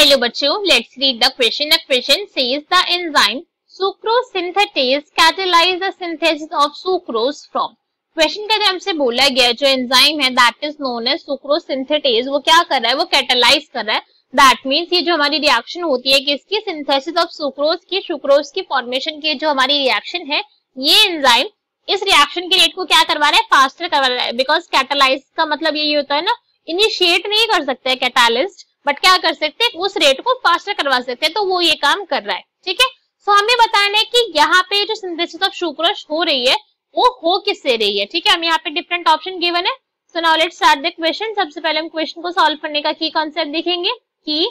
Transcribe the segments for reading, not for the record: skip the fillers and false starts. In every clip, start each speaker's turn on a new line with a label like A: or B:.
A: Hello बच्चों, let's read the question. The question says the enzyme sucrose synthetase catalyse the synthesis of sucrose from. Question के अंदर हमसे बोला गया जो एंजाइम है that is known as sucrose synthetase, वो क्या कर रहा है, वो कैटलाइज कर रहा है. दैट मीन्स ये जो हमारी रिएक्शन होती है किसकी, सिंथेसिस ऑफ सुक्रोज की, सुक्रोज की फॉर्मेशन की जो हमारी रिएक्शन है, ये एंजाइम इस रिएक्शन के रेट को क्या करवा रहा है, फास्टर करवा रहा है. बिकॉज कैटलाइज का मतलब यही होता है ना, इनिशिएट नहीं कर सकते हैं कैटालिस्ट, बट क्या कर सकते हैं, उस रेट को फास्टर करवा सकते हैं. तो वो ये काम कर रहा है. ठीक है, सो हमें बताना है कि यहाँ पे जो सिंथेसिस ऑफ सुक्रोज हो रही है वो हो किससे रही है. ठीक है, हम यहाँ पे डिफरेंट ऑप्शन गिवन है. So now let's start the question. सबसे पहले हम क्वेश्चन को सॉल्व करने का की कॉन्सेप्ट देखेंगे. की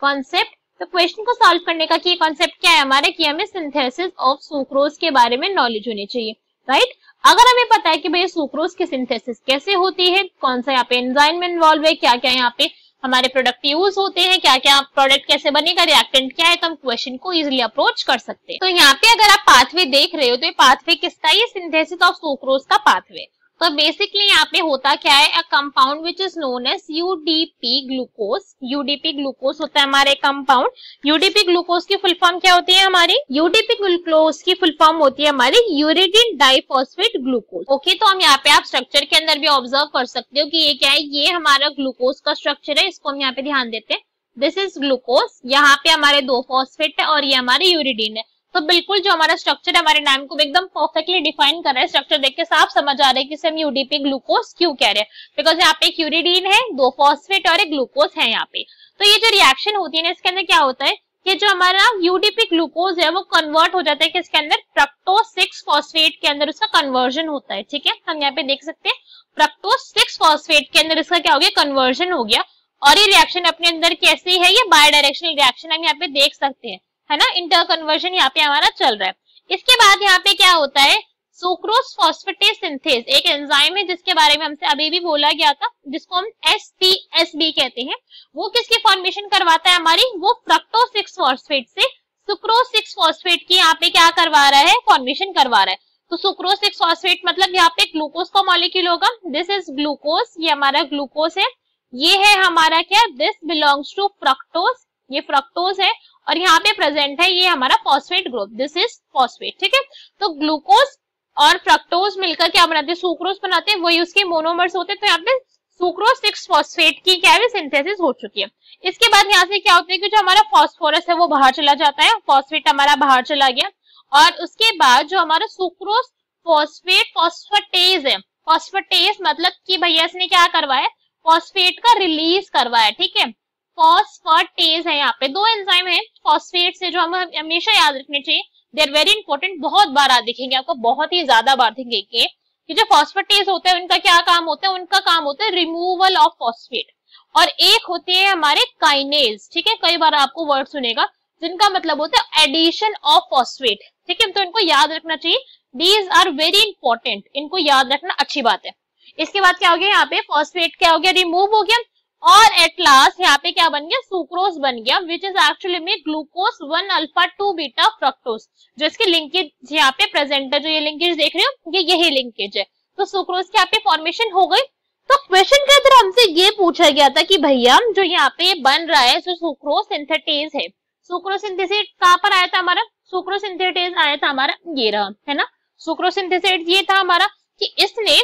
A: कॉन्सेप्ट, तो क्वेश्चन को सॉल्व करने का की कॉन्सेप्ट क्या है हमारे, कि हमें सिंथेसिस ऑफ सुक्रोज के बारे में नॉलेज होनी चाहिए. राइट, अगर हमें पता है कि भाई सुक्रोज की सिंथेसिस कैसे होती है, कौन सा यहाँ पे एंजाइम इन्वॉल्व है, क्या क्या यहाँ पे हमारे प्रोडक्ट यूज होते हैं, क्या क्या प्रोडक्ट कैसे बनेगा, रिएक्टेंट क्या है, तो हम क्वेश्चन को इजीली अप्रोच कर सकते हैं. तो यहाँ पे अगर आप पाथवे देख रहे हो तो ये पाथवे किसका, ये सिंथेसिस ऑफ सुक्रोज का पाथवे. तो बेसिकली यहाँ पे होता क्या है, a compound which is known as UDP glucose. UDP glucose होता है हमारे कंपाउंड. यूडीपी ग्लूकोज की फुल फॉर्म क्या होती है हमारी, यूडीपी ग्लूकोज की फुल फॉर्म होती है हमारी यूरिडीन डाइफॉस्फेट ग्लूकोज. ओके, तो हम यहाँ पे आप स्ट्रक्चर के अंदर भी ऑब्जर्व कर सकते हो कि ये क्या है, ये हमारा ग्लूकोज का स्ट्रक्चर है. इसको हम यहाँ पे ध्यान देते हैं. दिस इज ग्लूकोज, यहाँ पे हमारे 2 फॉस्फेट है और ये हमारे यूरिडीन है. तो बिल्कुल जो हमारा स्ट्रक्चर है हमारे नाम को एकदम परफेक्टली डिफाइन कर रहा है. स्ट्रक्चर देख के साफ समझ आ रहा है कि हम यूडीपी ग्लूकोज क्यों कह रहे हैं, बिकॉज यहाँ पे एक यूरिडीन है, 2 फॉस्फेट और एक ग्लूकोज है यहाँ पे. तो ये जो रिएक्शन होती है ना, इसके अंदर क्या होता है कि जो हमारा यूडीपी ग्लूकोज है वो कन्वर्ट हो जाता है किसके अंदर, फ्रक्टोज 6 फॉस्फेट के अंदर उसका कन्वर्जन होता है. ठीक है, हम यहाँ पे देख सकते हैं फ्रक्टोज 6 फॉस्फेट के अंदर इसका क्या हो गया, कन्वर्जन हो गया. और ये रिएक्शन अपने अंदर कैसी है, ये बाय डायरेक्शनल रिएक्शन हम यहाँ पे देख सकते हैं, है ना. इंटर कन्वर्जन यहाँ पे हमारा चल रहा है. इसके बाद यहाँ पे क्या होता है, सुक्रोज फॉस्फेटेज सिंथेज एक एंजाइम है जिसके बारे में हमसे अभी भी बोला गया था, जिसको हम SPSB कहते हैं. वो किसकी फॉर्मेशन करवाता है हमारी, वो फ्रक्टोज 6 फॉस्फेट से सुक्रोज 6 फॉस्फेट की यहाँ पे क्या करवा रहा है, फॉर्मेशन करवा रहा है. तो सुक्रोज 6 फॉस्फेट मतलब यहाँ पे ग्लूकोज का मॉलिक्यूल होगा. दिस इज ग्लूकोज, ये हमारा ग्लूकोज है. ये है हमारा क्या, दिस बिलोंग्स टू फ्रक्टोज, ये फ्रक्टोज है. और यहाँ पे प्रेजेंट है ये हमारा phosphate group, this is phosphate. ठीक है, तो ग्लूकोज और फ्रक्टोज मिलकर क्या बनाते हैं, सुक्रोज बनाते हैं, वही उसके मोनोमर्स होते हैं. तो यहाँ पे सुक्रोज 6 फॉस्फेट की क्या है, सिंथेसिस हो चुकी है. इसके बाद यहाँ से क्या होता है कि जो हमारा फॉस्फोरस है वो बाहर चला जाता है, फॉस्फेट हमारा बाहर चला गया. और उसके बाद जो हमारा सुक्रोज फॉस्फेट फॉस्फेटेज है, फॉस्फेटेज मतलब कि भैया इसने क्या करवाया, फॉस्फेट का रिलीज करवाया. ठीक है, फॉस्फेटेज है, यहाँ पे 2 एंजाइम है फॉस्फेट से जो हम हमेशा याद रखने चाहिए. दे आर वेरी इंपॉर्टेंट, बहुत बार आप दिखेंगे, आपको बहुत ही ज्यादा बार दिखेंगे कि जो फॉस्फेटेज होते हैं उनका क्या काम होता है, उनका काम होता है रिमूवल ऑफ फॉस्फेट. और एक होते हैं हमारे काइनेज. ठीक है, कई बार आपको वर्ड सुनेगा जिनका मतलब होता है एडिशन ऑफ फॉस्फेट. ठीक है, तो इनको याद रखना चाहिए. दीज आर वेरी इंपॉर्टेंट, इनको याद रखना अच्छी बात है. इसके बाद क्या हो गया, यहाँ पे फॉस्फेट क्या हो गया, रिमूव हो गया. और एट लास्ट यहाँ पे क्या बन गया, सुक्रोज बन गया, विच इज एक्चुअली में ग्लूकोज 1 अल्फा 2 बीटा फ्रक्टोज. जो इसकी लिंकेज यहाँ पे प्रेजेंट है, जो ये लिंकेज देख रहे हो, ये यही लिंकेज है. तो सुक्रोज की यहाँ पे फॉर्मेशन हो गई. तो क्वेश्चन के अंदर हमसे ये पूछा गया था कि भैया जो यहाँ पे बन रहा है जो सुक्रोज सिंथेटेज है, सुक्रोज सिंथेसिस कहाँ पर आया था हमारा, सुक्रोज सिंथेटेज आया था हमारा, ये रहा, है ना. सुक्रोज सिंथेटेज ये था हमारा कि इसने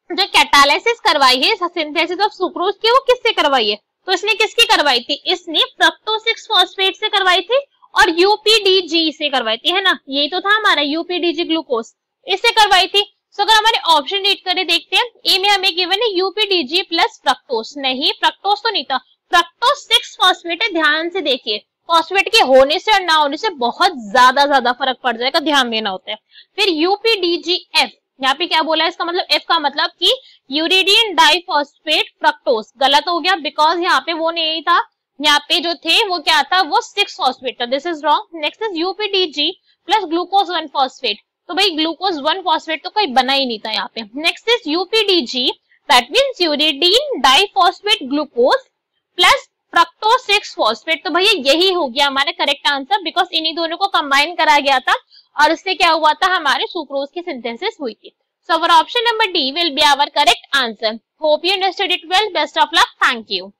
A: जो कैटालिसिस करवाई है सिंथेसिस ऑफ सुक्रोज की, वो किससे करवाई है, तो इसने किसकी करवाई थी, इसने फ्रक्टोज 6 फॉस्फेट से करवाई थी और UPDG से करवाई थी, है ना. यही तो था हमारा UPDG ग्लूकोज, इससे करवाई थी. सो अगर हमारे ऑप्शन रीड करके देखते हैं, ए में हमें गिवन है UPDG प्लस फ्रक्टोज. नहीं, फ्रक्टोज तो नहीं था, फ्रक्टोज 6 फॉस्फेट है. ध्यान से देखिए, फॉस्फेट के होने से और ना होने से बहुत ज्यादा फर्क पड़ जाएगा, ध्यान देना होता है. फिर UPDGF, यहाँ पे क्या बोला है, इसका मतलब F का मतलब कि यूरिडीन डाइफॉस्फेट फ्रक्टोज. गलत हो गया, बिकॉज यहाँ पे वो नहीं था, यहाँ पे जो थे वो क्या था, वो 6 फॉस्फेट था. This is wrong. Next is UPDG plus glucose 1 phosphate. तो भाई ग्लूकोज 1 फॉस्फेट तो कोई बना ही नहीं था यहाँ पे. Next is UPDG, that means uridine diphosphate glucose plus fructose 6 phosphate. तो भैया यही हो गया हमारा करेक्ट आंसर, बिकॉज इन्हीं दोनों को कंबाइन करा गया था और इससे क्या हुआ था, हमारे सुक्रोज की सिंथेसिस हुई थी. So our option number D will be our correct answer. Hope you understood it well. Best of luck. Thank you.